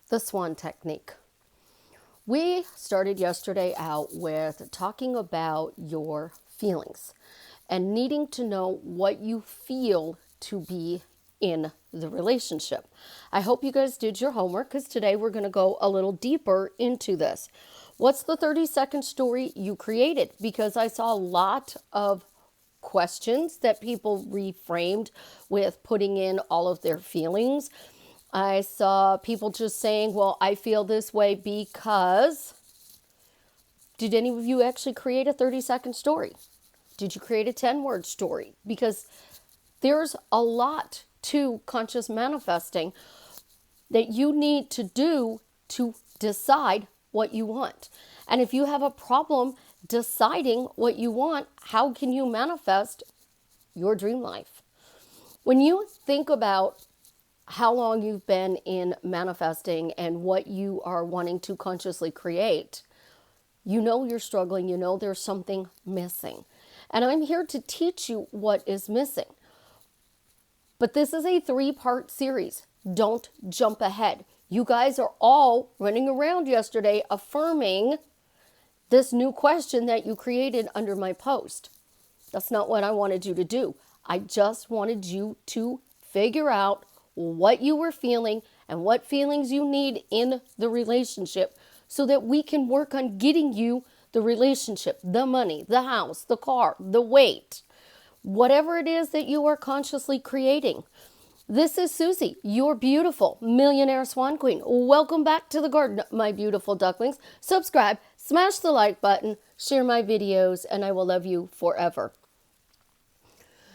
the Swann Technique. We started yesterday out with talking about your feelings and needing to know what you feel to be in the relationship. I hope you guys did your homework because today we're going to go a little deeper into this. What's the 30-second story you created? Because I saw a lot of questions that people reframed with putting in all of their feelings. I saw people just saying, well, I feel this way because. Did any of you actually create a 30-second story? Did you create a 10-word story? Because there's a lot to conscious manifesting that you need to do to decide what you want. And if you have a problem deciding what you want, how can you manifest your dream life? When you think about how long you've been in manifesting and what you are wanting to consciously create, you know you're struggling, you know there's something missing. And I'm here to teach you what is missing. But this is a 3-part series. Don't jump ahead. You guys are all running around yesterday affirming this new question that you created under my post. That's not what I wanted you to do. I just wanted you to figure out what you were feeling and what feelings you need in the relationship so that we can work on getting you the relationship, the money, the house, the car, the weight, whatever it is that you are consciously creating. This is Susie, your beautiful millionaire swan queen. Welcome back to the garden, my beautiful ducklings. Subscribe, smash the like button, share my videos, and I will love you forever.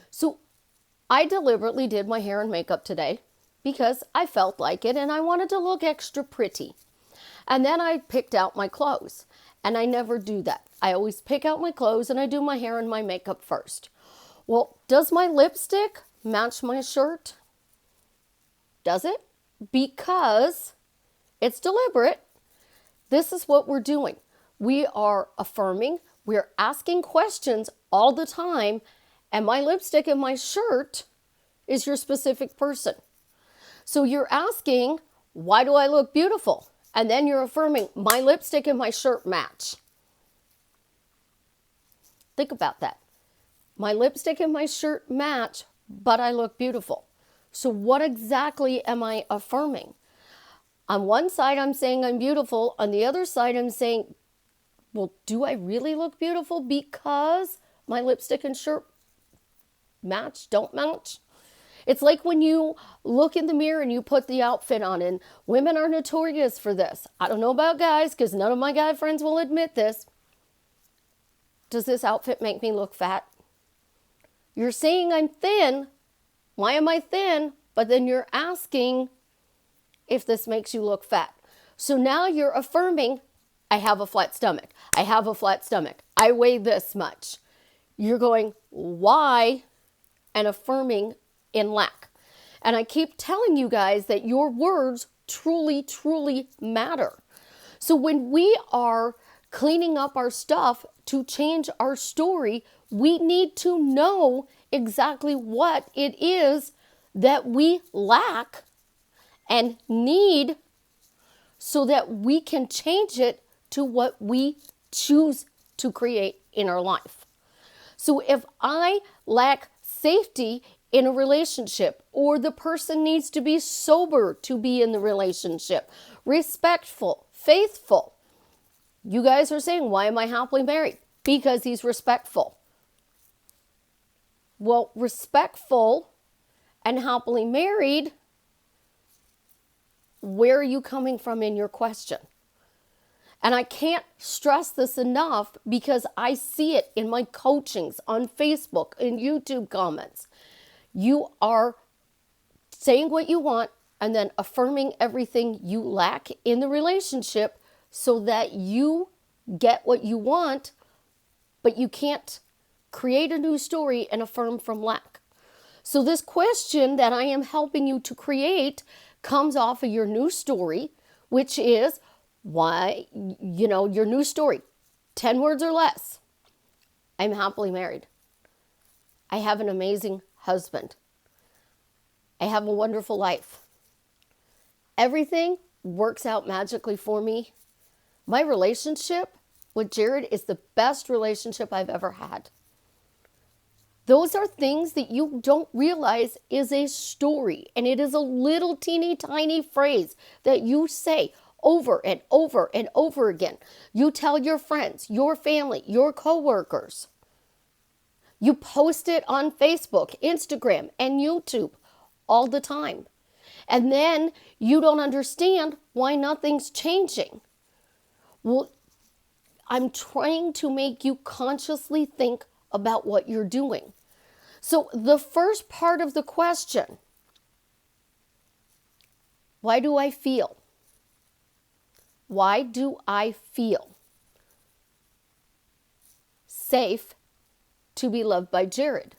So I deliberately did my hair and makeup today because I felt like it and I wanted to look extra pretty. And then I picked out my clothes, and I never do that. I always pick out my clothes and I do my hair and my makeup first. Well, does my lipstick match my shirt? Does it? Because it's deliberate. This is what we're doing. We are affirming. We're asking questions all the time. And my lipstick and my shirt is your specific person. So you're asking, why do I look beautiful? And then you're affirming, my lipstick and my shirt match. Think about that. My lipstick and my shirt match, but I look beautiful. So what exactly am I affirming? On one side, I'm saying I'm beautiful. On the other side, I'm saying, well, do I really look beautiful because my lipstick and shirt match, don't match? It's like when you look in the mirror and you put the outfit on, and women are notorious for this. I don't know about guys because none of my guy friends will admit this. Does this outfit make me look fat? You're saying I'm thin. Why am I thin? But then you're asking if this makes you look fat. So now you're affirming, I have a flat stomach. I have a flat stomach. I weigh this much. You're going, why? And affirming in lack. And I keep telling you guys that your words truly, truly matter. So when we are cleaning up our stuff to change our story, we need to know exactly what it is that we lack and need so that we can change it to what we choose to create in our life. So if I lack safety in a relationship, or the person needs to be sober to be in the relationship, respectful, faithful. You guys are saying, why am I happily married? Because he's respectful. Well, respectful and happily married, where are you coming from in your question? And I can't stress this enough because I see it in my coachings on Facebook and YouTube comments. You are saying what you want and then affirming everything you lack in the relationship so that you get what you want, but you can't create a new story and affirm from lack. So this question that I am helping you to create comes off of your new story, which is why, your new story, 10 words or less. I'm happily married. I have an amazing husband. I have a wonderful life. Everything works out magically for me. My relationship with Jared is the best relationship I've ever had. Those are things that you don't realize is a story, and it is a little teeny tiny phrase that you say over and over and over again. You tell your friends, your family, your coworkers. You post it on Facebook, Instagram, and YouTube all the time. And then you don't understand why nothing's changing. Well, I'm trying to make you consciously think about what you're doing. So the first part of the question, why do I feel? Why do I feel safe to be loved by Jared?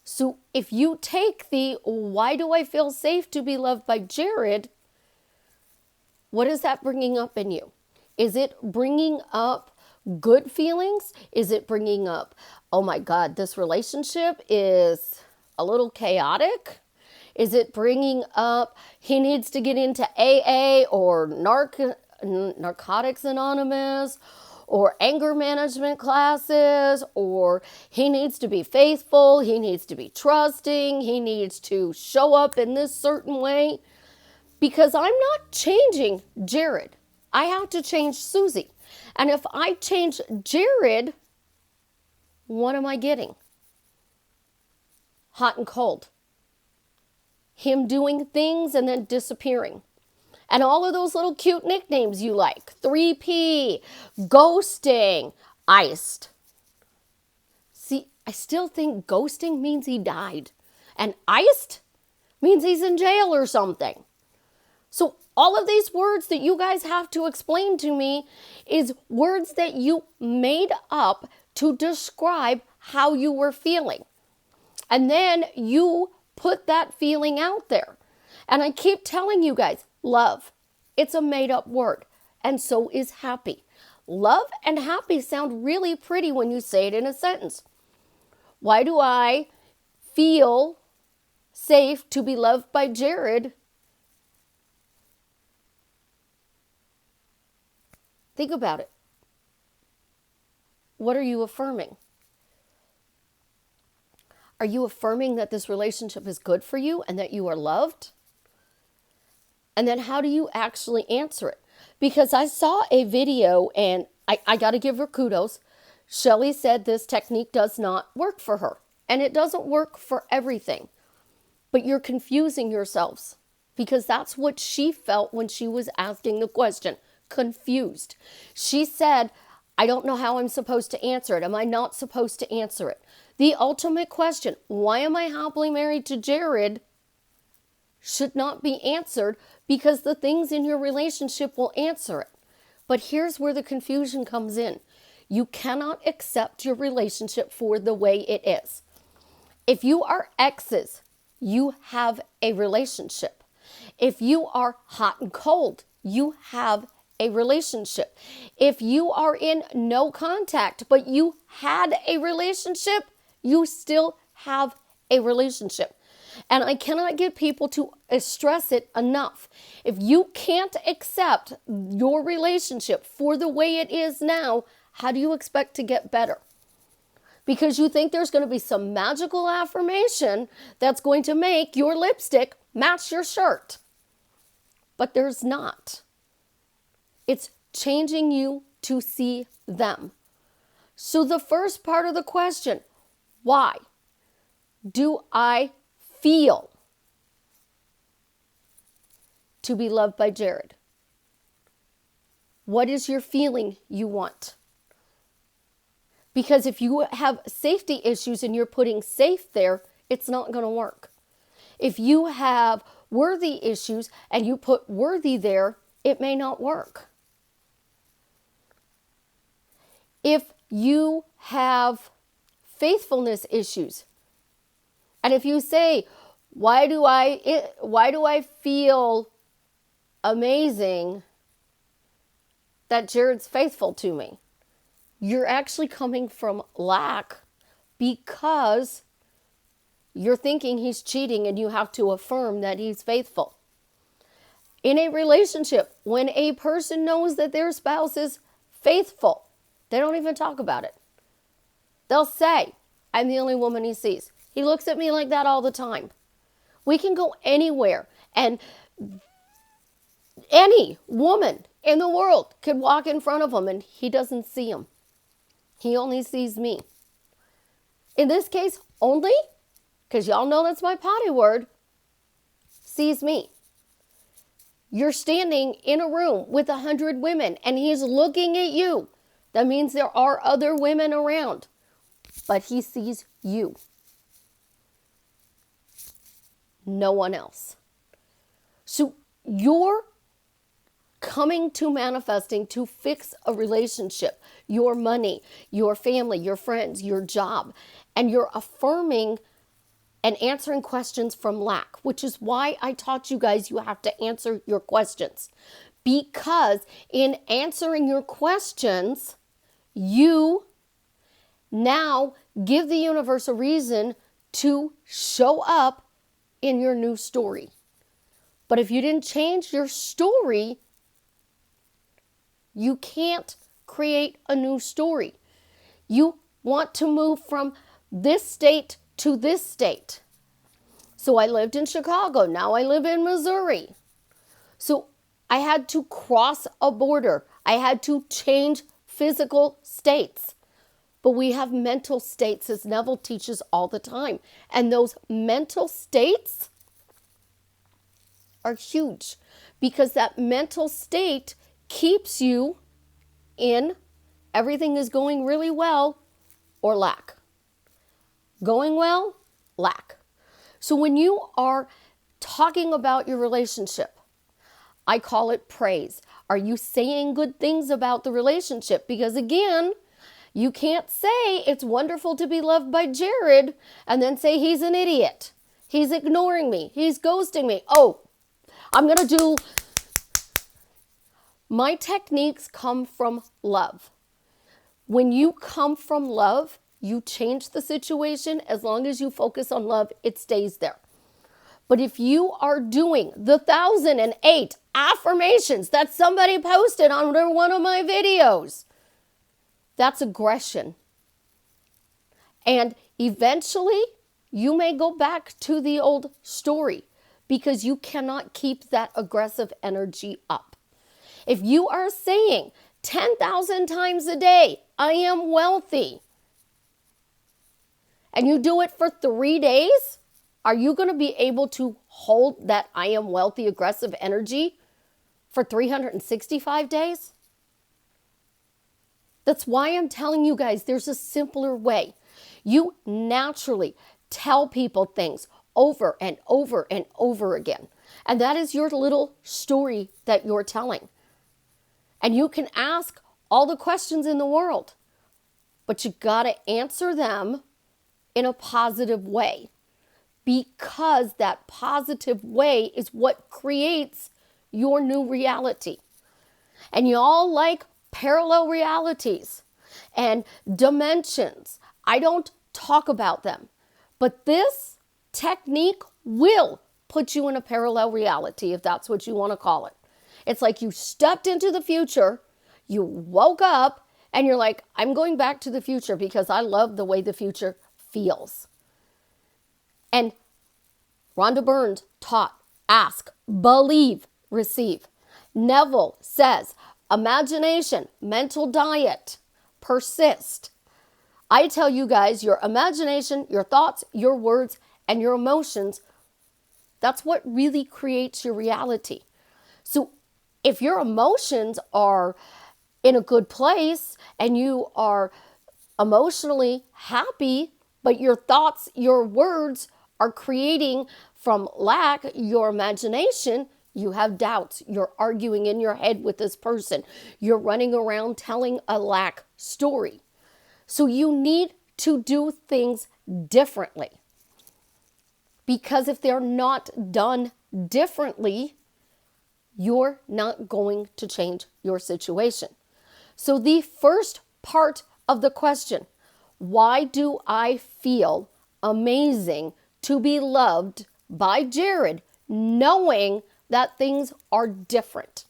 So if you take the why do I feel safe to be loved by Jared, what is that bringing up in you? Is it bringing up good feelings? Is it bringing up, oh my God, this relationship is a little chaotic? Is it bringing up he needs to get into AA or Narcotics Anonymous or anger management classes, or he needs to be faithful, he needs to be trusting, he needs to show up in this certain way? Because I'm not changing Jared. I have to change Susie. And if I change Jared, what am I getting? Hot and cold. Him doing things and then disappearing. And all of those little cute nicknames you like. 3P, ghosting, iced. See, I still think ghosting means he died. And iced means he's in jail or something. So all of these words that you guys have to explain to me is words that you made up to describe how you were feeling. And then you put that feeling out there. And I keep telling you guys, love, it's a made up word. And so is happy. Love and happy sound really pretty when you say it in a sentence. Why do I feel safe to be loved by Jared? Think about it. What are you affirming? Are you affirming that this relationship is good for you and that you are loved? And then how do you actually answer it? Because I saw a video, and I got to give her kudos. Shelly said this technique does not work for her. And it doesn't work for everything. But you're confusing yourselves. Because that's what she felt when she was asking the question. Confused. She said, I don't know how I'm supposed to answer it. Am I not supposed to answer it? The ultimate question, why am I happily married to Jared, should not be answered because the things in your relationship will answer it. But here's where the confusion comes in. You cannot accept your relationship for the way it is. If you are exes, you have a relationship. If you are hot and cold, you have a relationship. If you are in no contact, but you had a relationship, you still have a relationship. And I cannot get people to stress it enough. If you can't accept your relationship for the way it is now, how do you expect to get better? Because you think there's going to be some magical affirmation that's going to make your lipstick match your shirt. But there's not. It's changing you to see them. So the first part of the question, why do I feel to be loved by Jared? What is your feeling you want? Because if you have safety issues and you're putting safe there, it's not going to work. If you have worthy issues and you put worthy there, it may not work. If you have faithfulness issues, and if you say, why do I feel amazing that Jared's faithful to me? You're actually coming from lack because you're thinking he's cheating and you have to affirm that he's faithful. In a relationship, when a person knows that their spouse is faithful, they don't even talk about it. They'll say, I'm the only woman he sees. He looks at me like that all the time. We can go anywhere, and any woman in the world could walk in front of him and he doesn't see him. He only sees me. In this case, only, because y'all know that's my potty word, sees me. You're standing in a room with 100 women and he's looking at you. That means there are other women around, but he sees you. No one else. So you're coming to manifesting to fix a relationship, your money, your family, your friends, your job, and you're affirming and answering questions from lack, which is why I taught you guys you have to answer your questions. Because in answering your questions, you now give the universe a reason to show up in your new story. But if you didn't change your story, you can't create a new story. You want to move from this state to this state. So I lived in Chicago. Now I live in Missouri. So I had to cross a border. I had to change physical states. But we have mental states, as Neville teaches all the time. And those mental states are huge because that mental state keeps you in everything is going really well or lack. Going well, lack. So when you are talking about your relationship, I call it praise. Are you saying good things about the relationship? Because again, you can't say it's wonderful to be loved by Jared and then say he's an idiot. He's ignoring me. He's ghosting me. Oh, I'm going to do... My techniques come from love. When you come from love, you change the situation. As long as you focus on love, it stays there. But if you are doing the 1,008 affirmations that somebody posted under one of my videos, that's aggression. And eventually, you may go back to the old story because you cannot keep that aggressive energy up. If you are saying 10,000 times a day, I am wealthy, and you do it for 3 days, are you going to be able to hold that I am wealthy aggressive energy for 365 days? That's why I'm telling you guys there's a simpler way. You naturally tell people things over and over and over again. And that is your little story that you're telling. And you can ask all the questions in the world, but you got to answer them in a positive way, because that positive way is what creates your new reality. And you all like parallel realities and dimensions. I don't talk about them, but this technique will put you in a parallel reality, if that's what you want to call it. It's like you stepped into the future, you woke up, and you're like, I'm going back to the future because I love the way the future feels. And Rhonda Byrne taught, ask, believe, receive. Neville says, imagination, mental diet, persist. I tell you guys, your imagination, your thoughts, your words, and your emotions, that's what really creates your reality. So if your emotions are in a good place and you are emotionally happy, but your thoughts, your words are creating from lack, your imagination, you have doubts. You're arguing in your head with this person. You're running around telling a lack story. So you need to do things differently. Because if they're not done differently, you're not going to change your situation. So the first part of the question, why do I feel amazing to be loved by Jared, knowing that things are different.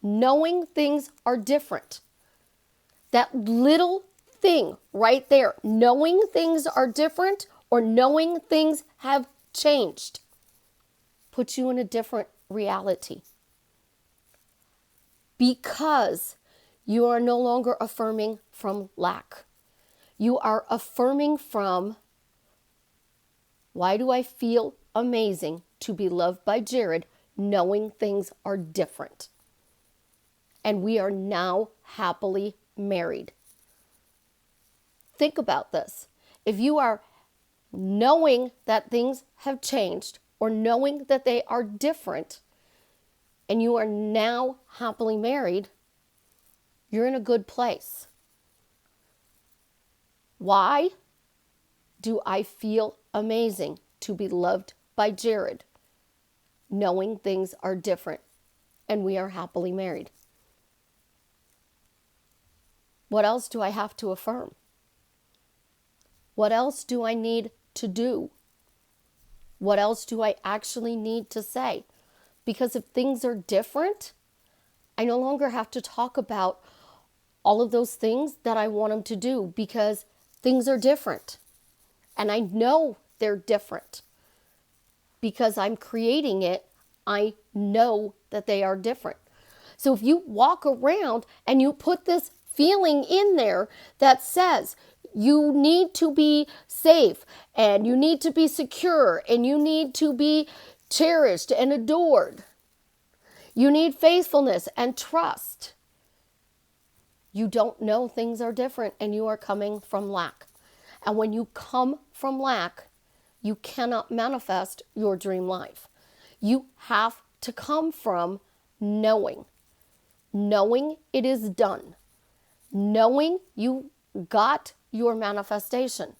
Knowing things are different. That little thing right there, knowing things are different or knowing things have changed, puts you in a different reality. Because you are no longer affirming from lack. You are affirming from, why do I feel amazing to be loved by Jared, knowing things are different? And we are now happily married. Think about this. If you are knowing that things have changed or knowing that they are different, and you are now happily married, you're in a good place. Why do I feel amazing to be loved by Jared, knowing things are different and we are happily married? What else do I have to affirm? What else do I need to do? What else do I actually need to say? Because if things are different, I no longer have to talk about all of those things that I want them to do because things are different. And I know they're different. Because I'm creating it, I know that they are different. So if you walk around and you put this feeling in there that says you need to be safe and you need to be secure and you need to be cherished and adored, you need faithfulness and trust, you don't know things are different and you are coming from lack. And when you come from lack, you cannot manifest your dream life. You have to come from knowing it is done, knowing you got your manifestation.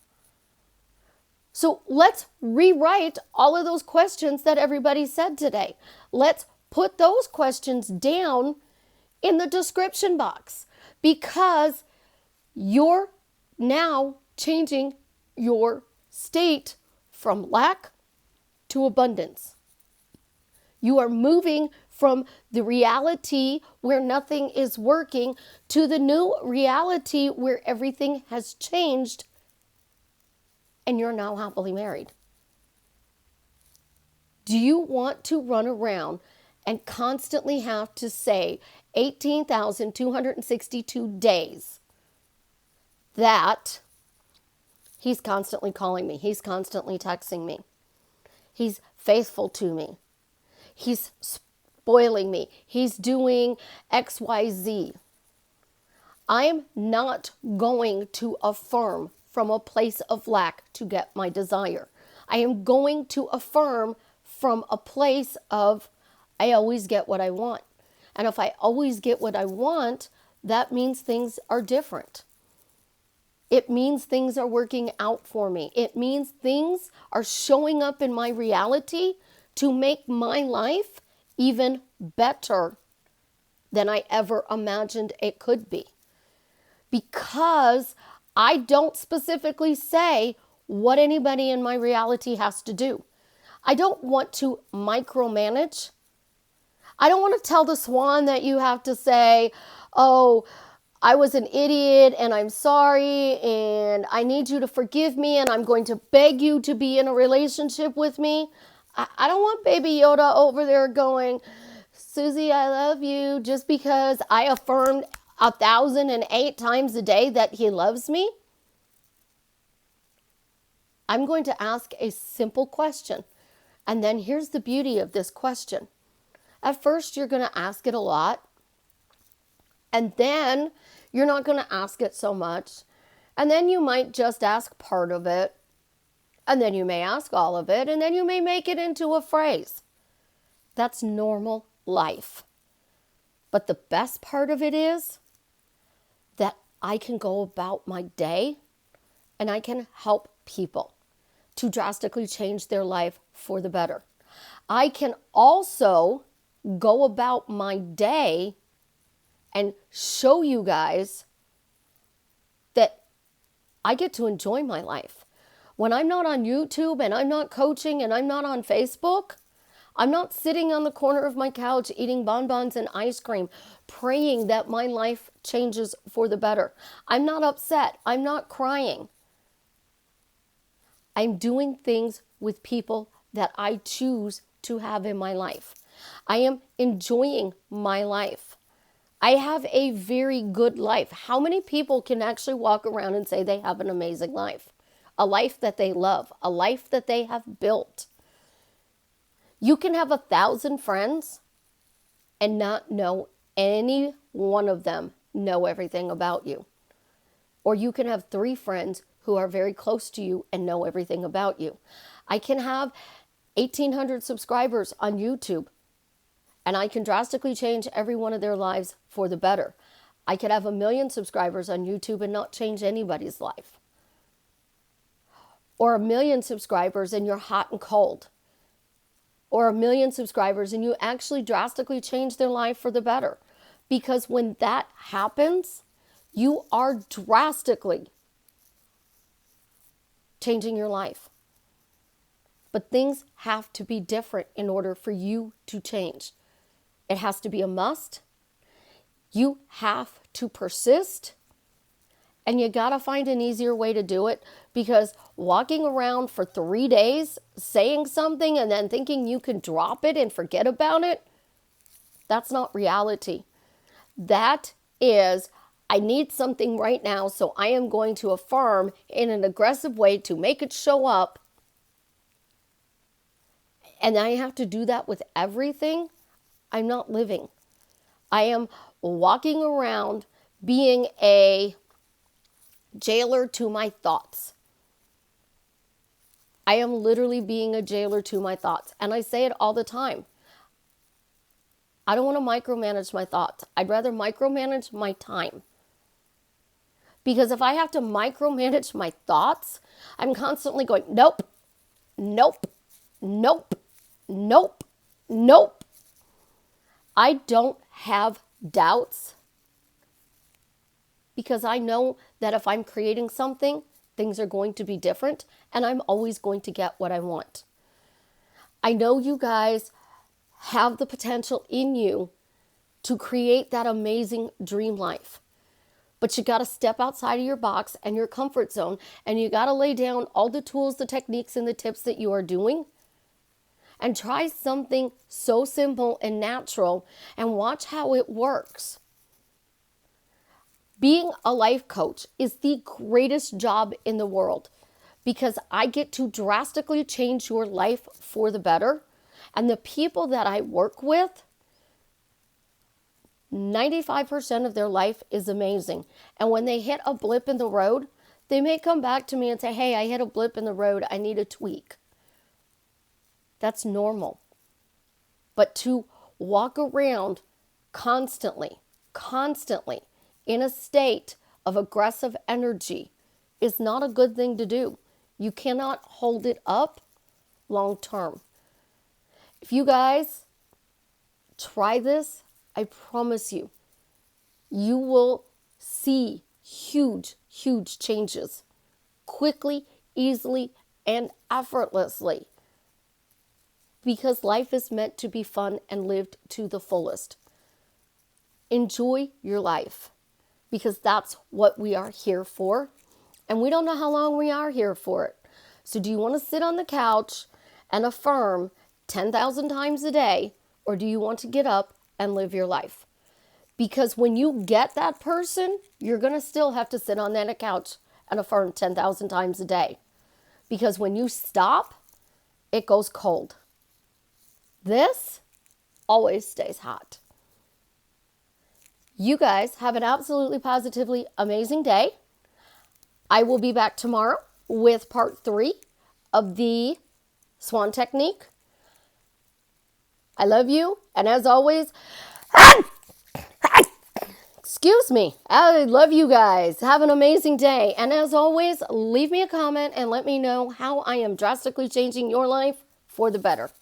So let's rewrite all of those questions that everybody said today. Let's put those questions down in the description box because you're now changing your state from lack to abundance. You are moving from the reality where nothing is working to the new reality where everything has changed and you're now happily married. Do you want to run around and constantly have to say 18,262 days that he's constantly calling me, he's constantly texting me, he's faithful to me, he's spoiling me, he's doing XYZ? I am not going to affirm from a place of lack to get my desire. I am going to affirm from a place of I always get what I want. And if I always get what I want, that means things are different. It means things are working out for me. It means things are showing up in my reality to make my life even better than I ever imagined it could be. Because I don't specifically say what anybody in my reality has to do. I don't want to micromanage. I don't want to tell the Swann that you have to say, oh, I was an idiot and I'm sorry and I need you to forgive me and I'm going to beg you to be in a relationship with me. I don't want Baby Yoda over there going, Susie, I love you, just because I affirmed 1,008 times a day that he loves me. I'm going to ask a simple question. And then here's the beauty of this question. At first, you're going to ask it a lot. And then you're not going to ask it so much. And then you might just ask part of it. And then you may ask all of it. And then you may make it into a phrase. That's normal life. But the best part of it is that I can go about my day and I can help people to drastically change their life for the better. I can also go about my day and show you guys that I get to enjoy my life. When I'm not on YouTube and I'm not coaching and I'm not on Facebook, I'm not sitting on the corner of my couch eating bonbons and ice cream, praying that my life changes for the better. I'm not upset. I'm not crying. I'm doing things with people that I choose to have in my life. I am enjoying my life. I have a very good life. How many people can actually walk around and say they have an amazing life? A life that they love, a life that they have built. You can have 1,000 friends and not know any one of them know everything about you. Or you can have 3 friends who are very close to you and know everything about you. I can have 1,800 subscribers on YouTube and I can drastically change every one of their lives for the better. I could have 1 million subscribers on YouTube and not change anybody's life. Or 1 million subscribers and you're hot and cold. Or 1 million subscribers and you actually drastically change their life for the better. Because when that happens, you are drastically changing your life. But things have to be different in order for you to change. It has to be a must. You have to persist. And you got to find an easier way to do it, because walking around for 3 days saying something and then thinking you can drop it and forget about it, that's not reality. That is, I need something right now, so I am going to affirm in an aggressive way to make it show up. And I have to do that with everything. I'm not living. I am walking around being a jailer to my thoughts. I am literally being a jailer to my thoughts. And I say it all the time. I don't want to micromanage my thoughts. I'd rather micromanage my time. Because if I have to micromanage my thoughts, I'm constantly going, nope, nope, nope, nope, nope. I don't have doubts, because I know that if I'm creating something, things are going to be different and I'm always going to get what I want. I know you guys have the potential in you to create that amazing dream life. But you got to step outside of your box and your comfort zone, and you got to lay down all the tools, the techniques, and the tips that you are doing and try something so simple and natural and watch how it works. Being a life coach is the greatest job in the world, because I get to drastically change your life for the better. And the people that I work with, 95% of their life is amazing. And when they hit a blip in the road, they may come back to me and say, hey, I hit a blip in the road. I need a tweak. That's normal. But to walk around constantly in a state of aggressive energy is not a good thing to do. You cannot hold it up long term. If you guys try this, I promise you, you will see huge, huge changes quickly, easily, and effortlessly. Because life is meant to be fun and lived to the fullest. Enjoy your life, because that's what we are here for. And we don't know how long we are here for it. So do you want to sit on the couch and affirm 10,000 times a day, or do you want to get up and live your life? Because when you get that person, you're going to still have to sit on that couch and affirm 10,000 times a day. Because when you stop, it goes cold. This always stays hot. You guys have an absolutely positively amazing day. I will be back tomorrow with part 3 of the Swann Technique. I love you. And as always, excuse me, I love you guys. Have an amazing day. And as always, leave me a comment and let me know how I am drastically changing your life for the better.